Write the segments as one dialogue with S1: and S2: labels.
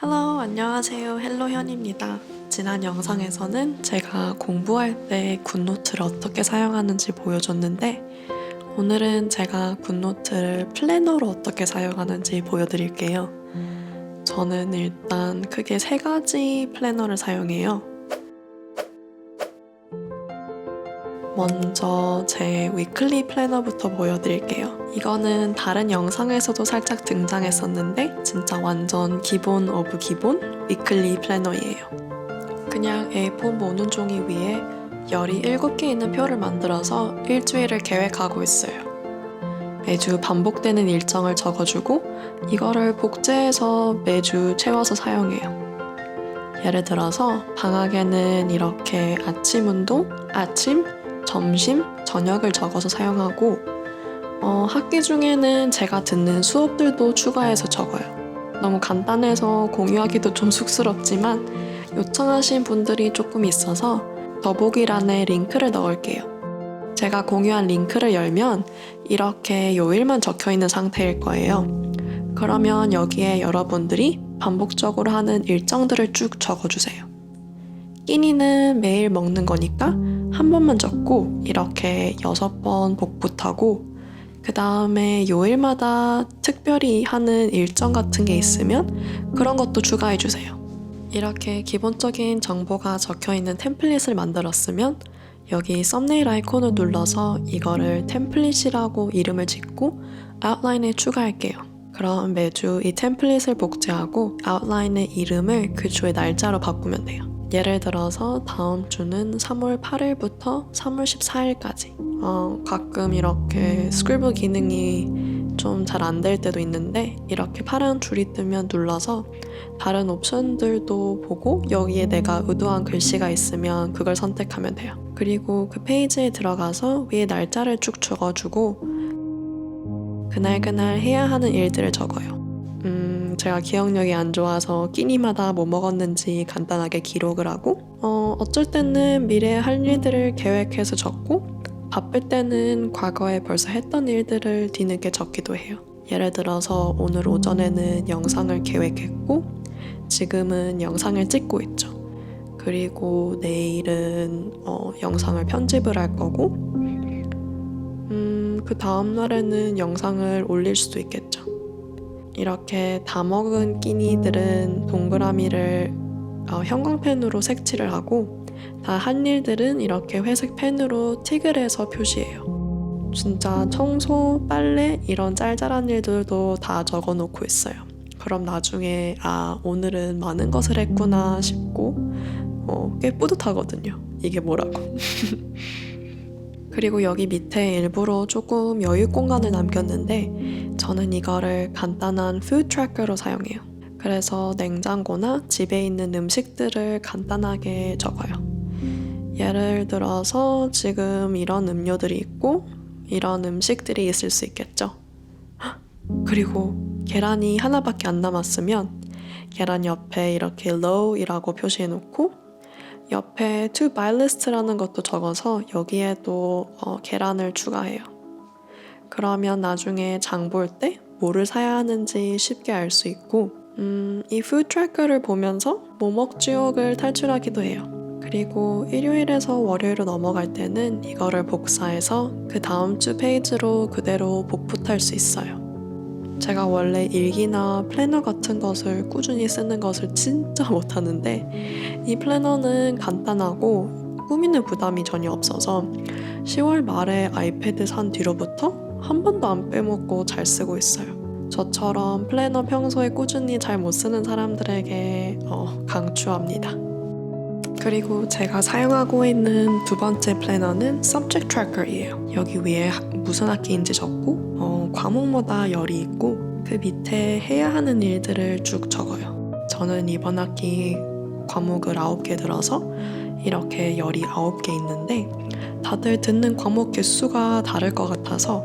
S1: Hello, 안녕하세요. 헬로현입니다. 지난 영상에서는 제가 공부할 때 굿노트를 어떻게 사용하는지 보여줬는데 오늘은 제가 굿노트를 플래너로 어떻게 사용하는지 보여드릴게요. 저는 일단 크게 3가지 플래너를 사용해요. 먼저 제 위클리 플래너부터 보여드릴게요. 이거는 다른 영상에서도 살짝 등장했었는데 진짜 완전 기본 오브 기본 위클리 플래너예요. 그냥 A4 모는 종이 위에 열이 7개 있는 표를 만들어서 일주일을 계획하고 있어요. 매주 반복되는 일정을 적어주고 이거를 복제해서 매주 채워서 사용해요. 예를 들어서 방학에는 이렇게 아침 운동, 아침, 점심, 저녁을 적어서 사용하고 학기 중에는 제가 듣는 수업들도 추가해서 적어요. 너무 간단해서 공유하기도 좀 쑥스럽지만 요청하신 분들이 조금 있어서 더보기란에 링크를 넣을게요. 제가 공유한 링크를 열면 이렇게 요일만 적혀있는 상태일 거예요. 그러면 여기에 여러분들이 반복적으로 하는 일정들을 쭉 적어주세요. 끼니는 매일 먹는 거니까 한 번만 적고 이렇게 6번 복붙하고 그 다음에 요일마다 특별히 하는 일정 같은 게 있으면 그런 것도 추가해주세요. 이렇게 기본적인 정보가 적혀있는 템플릿을 만들었으면 여기 썸네일 아이콘을 눌러서 이거를 템플릿이라고 이름을 짓고 아웃라인에 추가할게요. 그럼 매주 이 템플릿을 복제하고 아웃라인의 이름을 그 주의 날짜로 바꾸면 돼요. 예를 들어서 다음 주는 3월 8일부터 3월 14일까지. 가끔 이렇게 스크리블 기능이 좀 잘 안 될 때도 있는데 이렇게 파란 줄이 뜨면 눌러서 다른 옵션들도 보고 여기에 내가 의도한 글씨가 있으면 그걸 선택하면 돼요. 그리고 그 페이지에 들어가서 위에 날짜를 쭉 적어주고 그날 해야 하는 일들을 적어요. 제가 기억력이 안 좋아서 끼니마다 뭐 먹었는지 간단하게 기록을 하고 어쩔 때는 미래에 할 일들을 계획해서 적고 바쁠 때는 과거에 벌써 했던 일들을 뒤늦게 적기도 해요. 예를 들어서 오늘 오전에는 영상을 계획했고 지금은 영상을 찍고 있죠. 그리고 내일은 영상을 편집을 할 거고 그 다음 날에는 영상을 올릴 수도 있겠죠. 이렇게 다 먹은 끼니들은 동그라미를 형광펜으로 색칠을 하고 다 한 일들은 이렇게 회색 펜으로 틱을 해서 표시해요. 진짜 청소, 빨래 이런 짤짤한 일들도 다 적어놓고 있어요. 그럼 나중에 오늘은 많은 것을 했구나 싶고 꽤 뿌듯하거든요. 이게 뭐라고. 그리고 여기 밑에 일부러 조금 여유 공간을 남겼는데 저는 이거를 간단한 푸드 트래커로 사용해요. 그래서 냉장고나 집에 있는 음식들을 간단하게 적어요. 예를 들어서 지금 이런 음료들이 있고 이런 음식들이 있을 수 있겠죠. 그리고 계란이 하나밖에 안 남았으면 계란 옆에 이렇게 low이라고 표시해놓고 옆에 to buy list라는 것도 적어서 여기에도 계란을 추가해요. 그러면 나중에 장 볼 때 뭐를 사야 하는지 쉽게 알 수 있고 이 푸드 트래커를 보면서 뭐 먹지옥을 탈출하기도 해요. 그리고 일요일에서 월요일로 넘어갈 때는 이거를 복사해서 그 다음 주 페이지로 그대로 복붙할 수 있어요. 제가 원래 일기나 플래너 같은 것을 꾸준히 쓰는 것을 진짜 못하는데 이 플래너는 간단하고 꾸미는 부담이 전혀 없어서 10월 말에 아이패드 산 뒤로부터 한 번도 안 빼먹고 잘 쓰고 있어요. 저처럼 플래너 평소에 꾸준히 잘 못 쓰는 사람들에게 강추합니다. 그리고 제가 사용하고 있는 두 번째 플래너는 Subject Tracker이에요. 여기 위에 무슨 학기인지 적고 과목마다 열이 있고 그 밑에 해야 하는 일들을 쭉 적어요. 저는 이번 학기 과목을 9개 들어서 이렇게 열이 9개 있는데 다들 듣는 과목 개수가 다를 것 같아서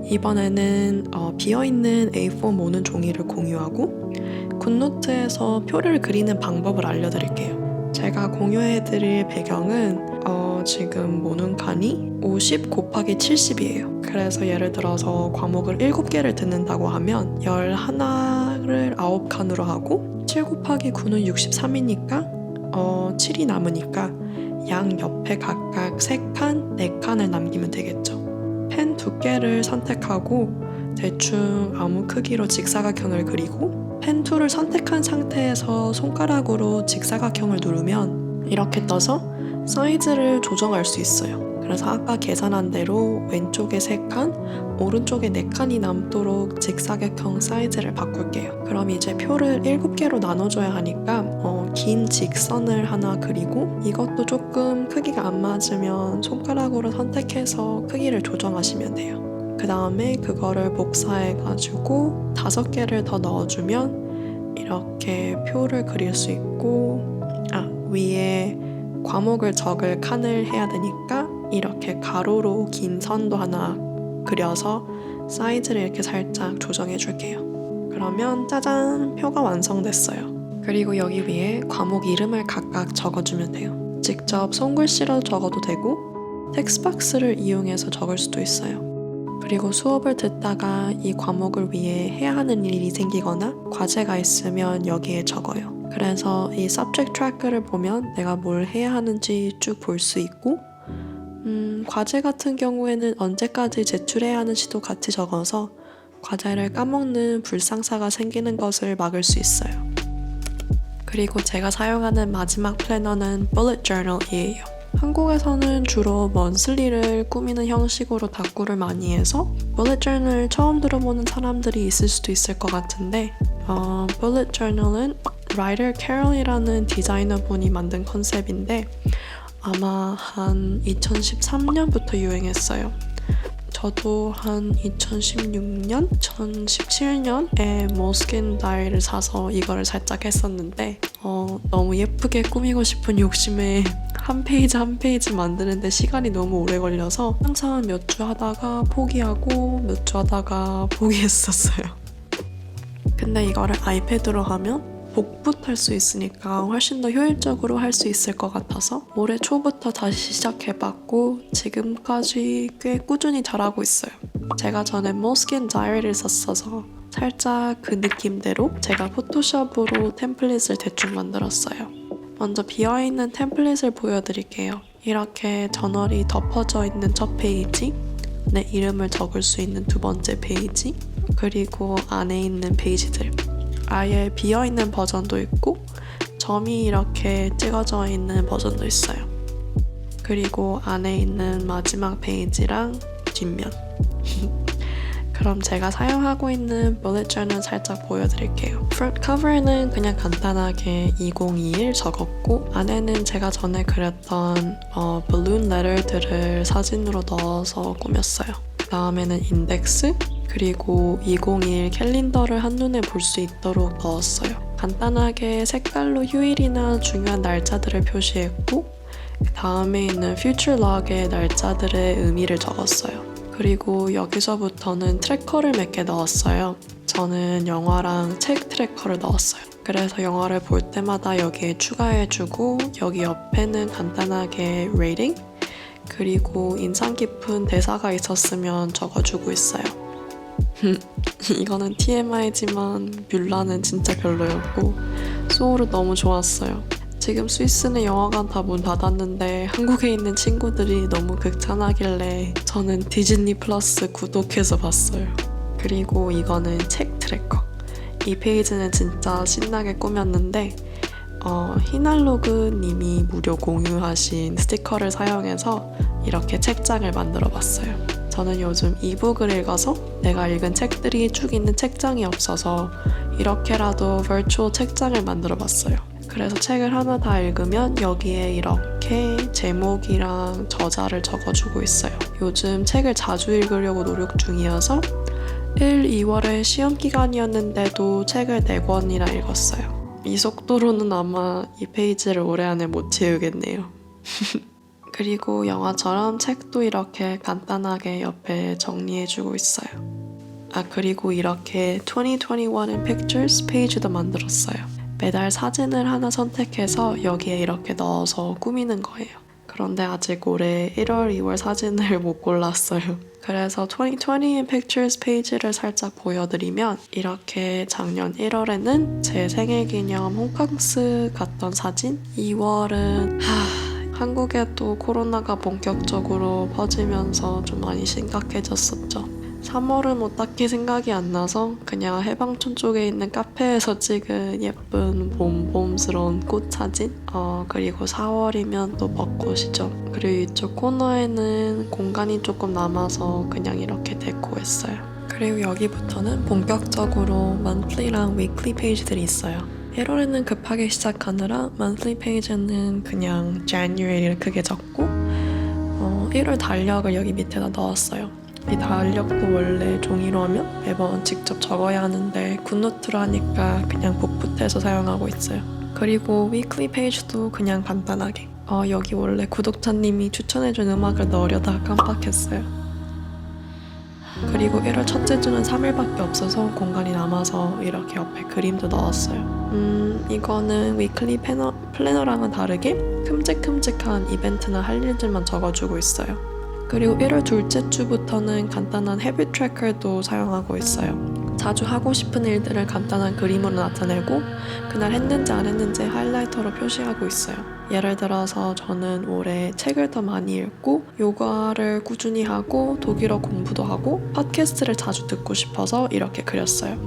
S1: 이번에는 비어있는 A4 모는 종이를 공유하고 굿노트에서 표를 그리는 방법을 알려드릴게요. 제가 공유해드릴 배경은 지금 모는 칸이 50 곱하기 70이에요. 그래서 예를 들어서 과목을 7개를 듣는다고 하면 11 표를 9칸으로 하고 7 곱하기 9는 63이니까 7이 남으니까 양 옆에 각각 3칸, 4칸을 남기면 되겠죠. 펜 두께를 선택하고 대충 아무 크기로 직사각형을 그리고 펜 툴을 선택한 상태에서 손가락으로 직사각형을 누르면 이렇게 떠서 사이즈를 조정할 수 있어요. 그래서 아까 계산한 대로 왼쪽에 3칸, 오른쪽에 4칸이 남도록 직사각형 사이즈를 바꿀게요. 그럼 이제 표를 7개로 나눠줘야 하니까 긴 직선을 하나 그리고 이것도 조금 크기가 안 맞으면 손가락으로 선택해서 크기를 조정하시면 돼요. 그 다음에 그거를 복사해가지고 5개를 더 넣어주면 이렇게 표를 그릴 수 있고 위에 과목을 적을 칸을 해야 되니까 이렇게 가로로 긴 선도 하나 그려서 사이즈를 이렇게 살짝 조정해 줄게요. 그러면 짜잔! 표가 완성됐어요. 그리고 여기 위에 과목 이름을 각각 적어주면 돼요. 직접 손글씨로 적어도 되고 텍스트박스를 이용해서 적을 수도 있어요. 그리고 수업을 듣다가 이 과목을 위해 해야 하는 일이 생기거나 과제가 있으면 여기에 적어요. 그래서 이 subject tracker를 보면 내가 뭘 해야 하는지 쭉 볼 수 있고 과제 같은 경우에는 언제까지 제출해야 하는지도 같이 적어서 과제를 까먹는 불상사가 생기는 것을 막을 수 있어요. 그리고 제가 사용하는 마지막 플래너는 bullet journal이에요. 한국에서는 주로 먼슬리를 꾸미는 형식으로 다꾸를 많이 해서 bullet journal 처음 들어보는 사람들이 있을 수도 있을 것 같은데 bullet journal은 라이터 캐럴이라는 디자이너 분이 만든 컨셉인데 아마 한 2013년부터 유행했어요. 저도 한 2016년, 2017년에 몰스킨 다이를 사서 이거를 살짝 했었는데 너무 예쁘게 꾸미고 싶은 욕심에 한 페이지 한 페이지 만드는데 시간이 너무 오래 걸려서 항상 몇 주 하다가 포기하고 몇 주 하다가 포기했었어요. 근데 이거를 아이패드로 하면 복붙할 수 있으니까 훨씬 더 효율적으로 할 수 있을 것 같아서 올해 초부터 다시 시작해봤고 지금까지 꽤 꾸준히 잘하고 있어요. 제가 전에 몰스킨 다이어리를 썼어서 살짝 그 느낌대로 제가 포토샵으로 템플릿을 대충 만들었어요. 먼저 비어있는 템플릿을 보여드릴게요. 이렇게 저널이 덮어져 있는 첫 페이지, 내 이름을 적을 수 있는 두 번째 페이지, 그리고 안에 있는 페이지들 아예 비어있는 버전도 있고 점이 이렇게 찍어져 있는 버전도 있어요. 그리고 안에 있는 마지막 페이지랑 뒷면 그럼 제가 사용하고 있는 bullet journal 살짝 보여드릴게요. front cover에는 그냥 간단하게 2021 적었고 안에는 제가 전에 그렸던 balloon letter들을 사진으로 넣어서 꾸몄어요. 그 다음에는 인덱스 그리고 2021 캘린더를 한눈에 볼 수 있도록 넣었어요. 간단하게 색깔로 휴일이나 중요한 날짜들을 표시했고 그 다음에 있는 future log의 날짜들의 의미를 적었어요. 그리고 여기서부터는 트래커를 몇 개 넣었어요. 저는 영화랑 책 트래커를 넣었어요. 그래서 영화를 볼 때마다 여기에 추가해주고 여기 옆에는 간단하게 rating 그리고 인상 깊은 대사가 있었으면 적어주고 있어요. 이거는 TMI지만 뮬라는 진짜 별로였고 소울은 너무 좋았어요. 지금 스위스는 영화관 다 문 닫았는데 한국에 있는 친구들이 너무 극찬하길래 저는 디즈니 플러스 구독해서 봤어요. 그리고 이거는 책 트래커. 이 페이지는 진짜 신나게 꾸몄는데 히날로그 님이 무료 공유하신 스티커를 사용해서 이렇게 책장을 만들어 봤어요. 저는 요즘 이북을 읽어서 내가 읽은 책들이 쭉 있는 책장이 없어서 이렇게라도 버추얼 책장을 만들어 봤어요. 그래서 책을 하나 다 읽으면 여기에 이렇게 제목이랑 저자를 적어주고 있어요. 요즘 책을 자주 읽으려고 노력 중이어서 1, 2월에 시험 기간이었는데도 책을 4권이나 읽었어요. 이 속도로는 아마 이 페이지를 올해 안에 못 채우겠네요. 그리고 영화처럼 책도 이렇게 간단하게 옆에 정리해주고 있어요. 그리고 이렇게 2021 in Pictures 페이지도 만들었어요. 매달 사진을 하나 선택해서 여기에 이렇게 넣어서 꾸미는 거예요. 그런데 아직 올해 1월, 2월 사진을 못 골랐어요. 그래서 2020 in Pictures 페이지를 살짝 보여드리면 이렇게 작년 1월에는 제 생일 기념 호캉스 갔던 사진, 2월은 한국에도 코로나가 본격적으로 퍼지면서 좀 많이 심각해졌었죠. 3월은 뭐 딱히 생각이 안 나서 그냥 해방촌 쪽에 있는 카페에서 찍은 예쁜 봄봄스러운 꽃 사진, 그리고 4월이면 또 벚꽃이죠. 그리고 이쪽 코너에는 공간이 조금 남아서 그냥 이렇게 데코했어요. 그리고 여기부터는 본격적으로 monthly랑 weekly 페이지들이 있어요. 1월에는 급하게 시작하느라 monthly 페이지는 그냥 January를 크게 적고 1월 달력을 여기 밑에다 넣었어요. 이 달력도 원래 종이로 하면 매번 직접 적어야 하는데 굿노트로 하니까 그냥 복붙해서 사용하고 있어요. 그리고 위클리 페이지도 그냥 간단하게 여기 원래 구독자님이 추천해준 음악을 넣으려다가 깜빡했어요. 그리고 1월 첫째 주는 3일밖에 없어서 공간이 남아서 이렇게 옆에 그림도 넣었어요. 이거는 위클리 플래너랑은 다르게 큼직큼직한 이벤트나 할 일들만 적어주고 있어요. 그리고 1월 둘째 주부터는 간단한 헤비 트래커도 사용하고 있어요. 자주 하고 싶은 일들을 간단한 그림으로 나타내고 그날 했는지 안 했는지 하이라이터로 표시하고 있어요. 예를 들어서 저는 올해 책을 더 많이 읽고 요가를 꾸준히 하고 독일어 공부도 하고 팟캐스트를 자주 듣고 싶어서 이렇게 그렸어요.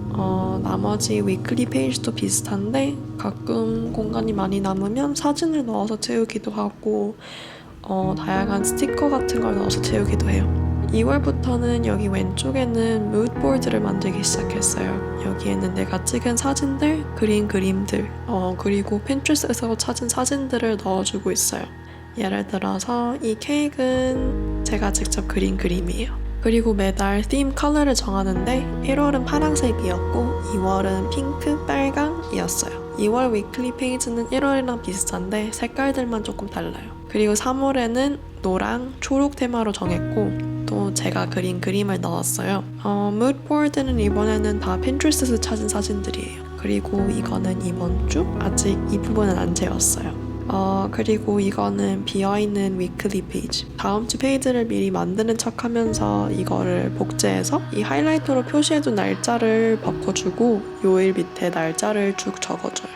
S1: 나머지 위클리 페이지도 비슷한데 가끔 공간이 많이 남으면 사진을 넣어서 채우기도 하고 다양한 스티커 같은 걸 넣어서 채우기도 해요. 2월부터는 여기 왼쪽에는 무드보드를 만들기 시작했어요. 여기에는 내가 찍은 사진들, 그린 그림들, 그리고 핀트레스트에서 찾은 사진들을 넣어주고 있어요. 예를 들어서 이 케이크는 제가 직접 그린 그림이에요. 그리고 매달 팀 컬러를 정하는데 1월은 파란색이었고 2월은 핑크, 빨강이었어요. 2월 위클리 페이지는 1월이랑 비슷한데 색깔들만 조금 달라요. 그리고 3월에는 노랑, 초록 테마로 정했고 또 제가 그린 그림을 넣었어요. 무드보드는 이번에는 다 핀트레스트에서 찾은 사진들이에요. 그리고 이거는 이번 주? 아직 이 부분은 안 채웠어요. 그리고 이거는 비어있는 위클리 페이지. 다음 주 페이지를 미리 만드는 척 하면서 이거를 복제해서 이 하이라이터로 표시해둔 날짜를 바꿔주고 요일 밑에 날짜를 쭉 적어줘요.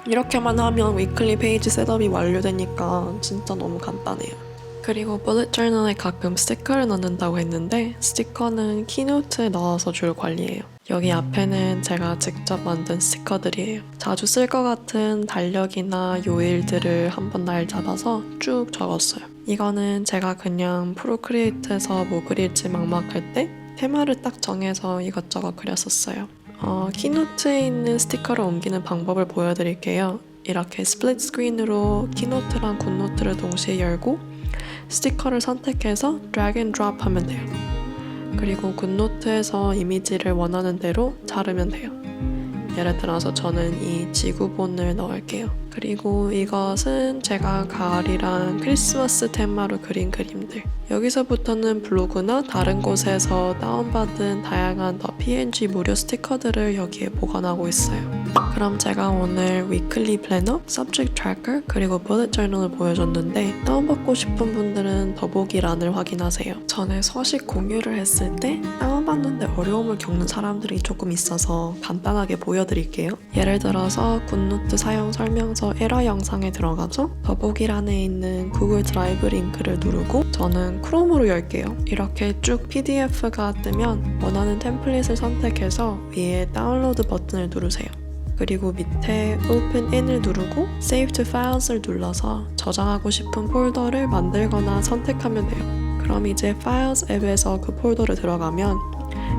S1: 이렇게만 하면 위클리 페이지 셋업이 완료되니까 진짜 너무 간단해요. 그리고 bullet journal에 가끔 스티커를 넣는다고 했는데 스티커는 키노트에 넣어서 줄 관리해요. 여기 앞에는 제가 직접 만든 스티커들이에요. 자주 쓸 것 같은 달력이나 요일들을 한번 날 잡아서 쭉 적었어요. 이거는 제가 그냥 프로크리에이트에서 뭐 그릴지 막막할 때 테마를 딱 정해서 이것저것 그렸었어요. 키노트에 있는 스티커를 옮기는 방법을 보여드릴게요. 이렇게 스플릿 스크린으로 키노트랑 굿노트를 동시에 열고 스티커를 선택해서 드래그 앤 드롭 하면 돼요. 그리고 굿노트에서 이미지를 원하는 대로 자르면 돼요. 예를 들어서 저는 이 지구본을 넣을게요. 그리고 이것은 제가 가을이랑 크리스마스 테마로 그린 그림들. 여기서부터는 블로그나 다른 곳에서 다운받은 다양한 더 PNG 무료 스티커들을 여기에 보관하고 있어요. 그럼 제가 오늘 위클리 플래너, 서브젝트 트래커, 그리고 bullet journal을 보여줬는데 다운받고 싶은 분들은 더보기란을 확인하세요. 전에 서식 공유를 했을 때 다운받는데 어려움을 겪는 사람들이 조금 있어서 간단하게 보여드릴게요. 예를 들어서 굿노트 사용 설명서 1화 영상에 들어가서 더보기란에 있는 구글 드라이브 링크를 누르고 저는 크롬으로 열게요. 이렇게 쭉 PDF가 뜨면 원하는 템플릿을 선택해서 위에 다운로드 버튼을 누르세요. 그리고 밑에 Open In을 누르고 Save to Files를 눌러서 저장하고 싶은 폴더를 만들거나 선택하면 돼요. 그럼 이제 Files 앱에서 그 폴더를 들어가면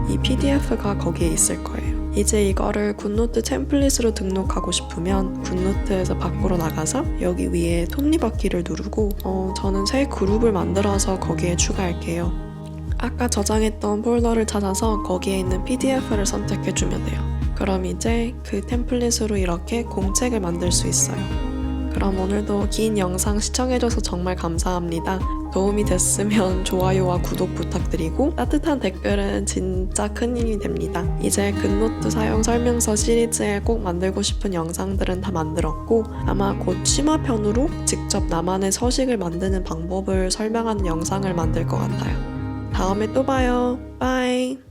S1: 이 PDF가 거기에 있을 거예요. 이제 이거를 굿노트 템플릿으로 등록하고 싶으면 굿노트에서 밖으로 나가서 여기 위에 톱니바퀴를 누르고 저는 새 그룹을 만들어서 거기에 추가할게요. 아까 저장했던 폴더를 찾아서 거기에 있는 PDF를 선택해주면 돼요. 그럼 이제 그 템플릿으로 이렇게 공책을 만들 수 있어요. 그럼 오늘도 긴 영상 시청해줘서 정말 감사합니다. 도움이 됐으면 좋아요와 구독 부탁드리고 따뜻한 댓글은 진짜 큰 힘이 됩니다. 이제 굿노트 사용 설명서 시리즈에 꼭 만들고 싶은 영상들은 다 만들었고 아마 곧 심화편으로 직접 나만의 서식을 만드는 방법을 설명하는 영상을 만들 것 같아요. 다음에 또 봐요. 바이.